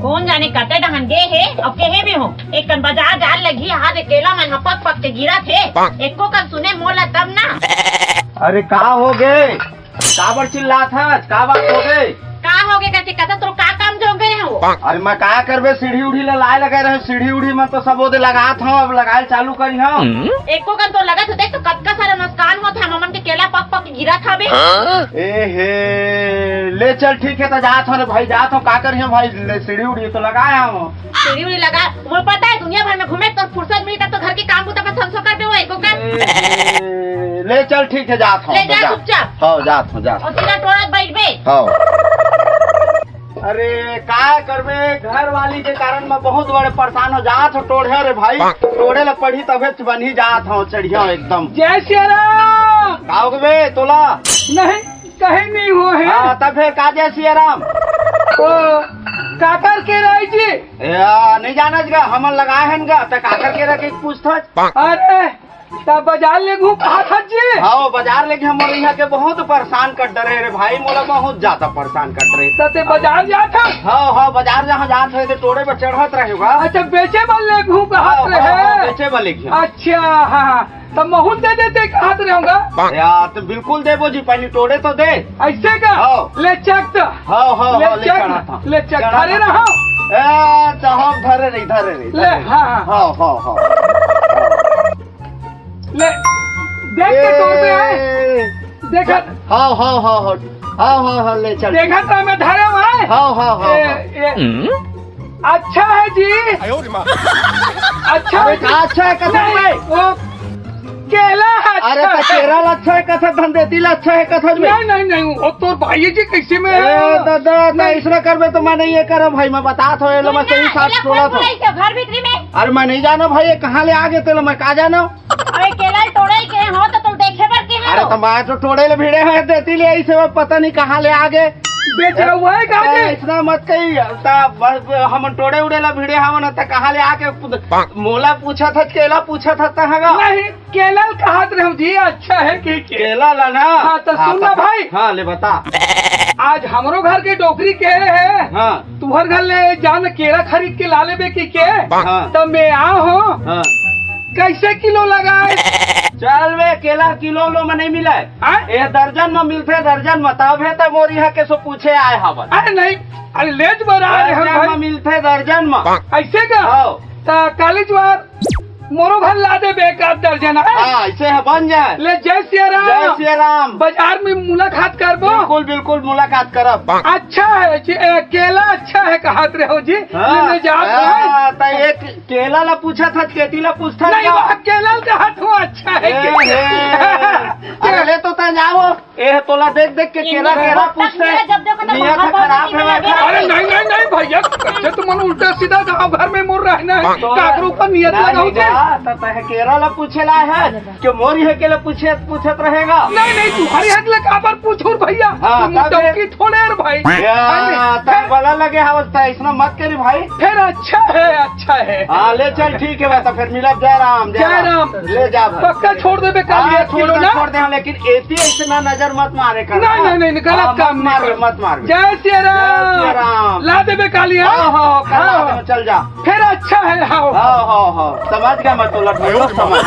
कौन जाने कते डहन गे है और केहे भी हो। एक कन बाजार जाल लगी हाथ अकेला मन हपक पक के गिरा थे। एको कन सुने मोला तब ना। अरे का हो गए? काबर चिल्ला था? का बात हो गए? का हो गए कहते कते तो का काम जो गए हो? अरे मैं का करबे, सीढ़ी उढ़ी लाए लगे रहे, सीढ़ी उढ़ी में तो सब ओदे लगात हूँ, अब लगाए चालू करी हूँ। एको कन तो लगा तो देख तो कतका सारा नुकसान होता हमन के केला पक पक गिरा था बे। ए हे ले चल ठीक है तो जात हो रे भाई, जात हो का करी हम भाई, सीढ़ी उढ़ी तो लगाया हूँ। सीढ़ी उड़ी लगा मुझे पता है दुनिया भर में घूमे तो फुर्सत मिली तो घर के काम को तो मैं सब कर दे एको कन। ले चल ठीक है जात हूँ। ले जा चुपचाप। हाँ जात हूँ जात। और सीधा टोरत बैठ बे। हाँ अरे का करबे, घर वाली के कारण मैं बहुत बड़े परेशान हो जात हो। टोढ़े रे भाई, टोढ़े ला पढ़ी तबे बन ही जात हो चढ़िया एकदम। जय श्री राम। का हो गए तोला? नहीं कहीं नहीं हो है। हाँ तब फिर का जय श्री राम। ओ काकर के रही जी? नहीं जानत गा, हमन लगाए हैं गा तो काकर के रखे पूछत। अरे तब बाजार ले घूम कहा था जी? हाँ बाजार लेके हम यहाँ के बहुत परेशान कर डरे रे भाई, मोला बहुत ज्यादा परेशान कर डरे। तते बाजार जाता? हाँ हाँ बाजार जहाँ जात रहे थे टोड़े पर चढ़त रहेगा। अच्छा बेचे वाले घूम कहा रहे? बेचे वाले। अच्छा हाँ तब महूल दे देते कहा रहूंगा यार तो बिल्कुल देवो जी, पहले टोड़े तो दे। ऐसे का? ले चक तो। हाँ हाँ ले चक धरे रहो। धरे नहीं धरे नहीं। ले हाँ हाँ हाँ हाँ ले देख के तोड़ पे आए देखा। हाँ हाँ हाँ हाँ हाँ हाँ हाँ ले चल। देखा था मैं धरे हुआ। हाँ हाँ हाँ अच्छा है जी। अच्छा है अच्छा है कथा में वो केला है। अरे तो केरल अच्छा है कथा, धंधेती अच्छा है कथा में। नहीं नहीं नहीं वो तो भाई जी कैसे में दादा इसलिए करबे तो मैं नहीं ये कर भाई, मैं बता थो ये मैं सही साथ छोड़ा था घर भीतरी में। अरे मैं नहीं जाना भाई, ये कहाँ ले आगे तेल मैं कहा जाना। अरे केला टोड़े के हो तो तुम देखे बर के अरे तो मैं तो टोड़े ले भिड़े हैं देती ले ऐसे पता नहीं कहाँ ले आगे बेच रहा हुआ है कहा जी? इतना मत कही, हम टोड़े उड़े ला भिड़े हम तो कहाँ ले आके मोला पूछा था, केला पूछा था तहगा। नहीं केला कहा रहे जी। अच्छा है कि केला ला ना। हाँ तो सुन ना भाई। हाँ ले बता। आज हमरो घर के डोकरी के है। हाँ तुम्हारे घर ले जान केला खरीद के ला लेबे की के। हाँ तब मैं आओ। हाँ कैसे किलो लगाए? चल वे केला किलो लो में नहीं मिला है, ये दर्जन में मिलते दर्जन में, तब है तो मोरी है के सो पूछे आए हवन। अरे नहीं अरे लेज बरा मिलते दर्जन में ऐसे का। काली ज्वार मोरो घर ला दे बेकार दर्जन। ऐसे है बन जाए। ले जय श्री राम। जय श्री राम। बाजार में मुलाकात करबो? बिल्कुल बिल्कुल मुलाकात करब। अच्छा है केला अच्छा है कहा रहे हो जी। ले जा एक केला ला पूछा था, केती ला पूछता नहीं वहाँ केला कहा तो अच्छा है। अरे ले तो जाओ ए तोला देख देख के केला केला पूछते खराब है। अरे नहीं नहीं नहीं भैया कैसे तुम उल्टा सीधा गाँव घर में मुड़ रहना है, काकरों पर नियत लगाओ। केरला पूछेला है कि मोरी है के पूछत रहेगा। नहीं नहीं तुम्हारी हक ले काबर पूछो भैया। डोकी थोड़े भाई बला लगे अवस्था इसमें मत करी भाई। फिर अच्छा है। हाँ ले चल ठीक है तो फिर मिलब। जय राम जय राम। ले जा पक्का छोड़ दे छोड़ दे, लेकिन ऐसी इतना नजर मत मारे कर। नहीं गलत काम मत मार। जय श्री राम। ला दे काली। चल जा फिर अच्छा है। समझ गया मैं तो समझ।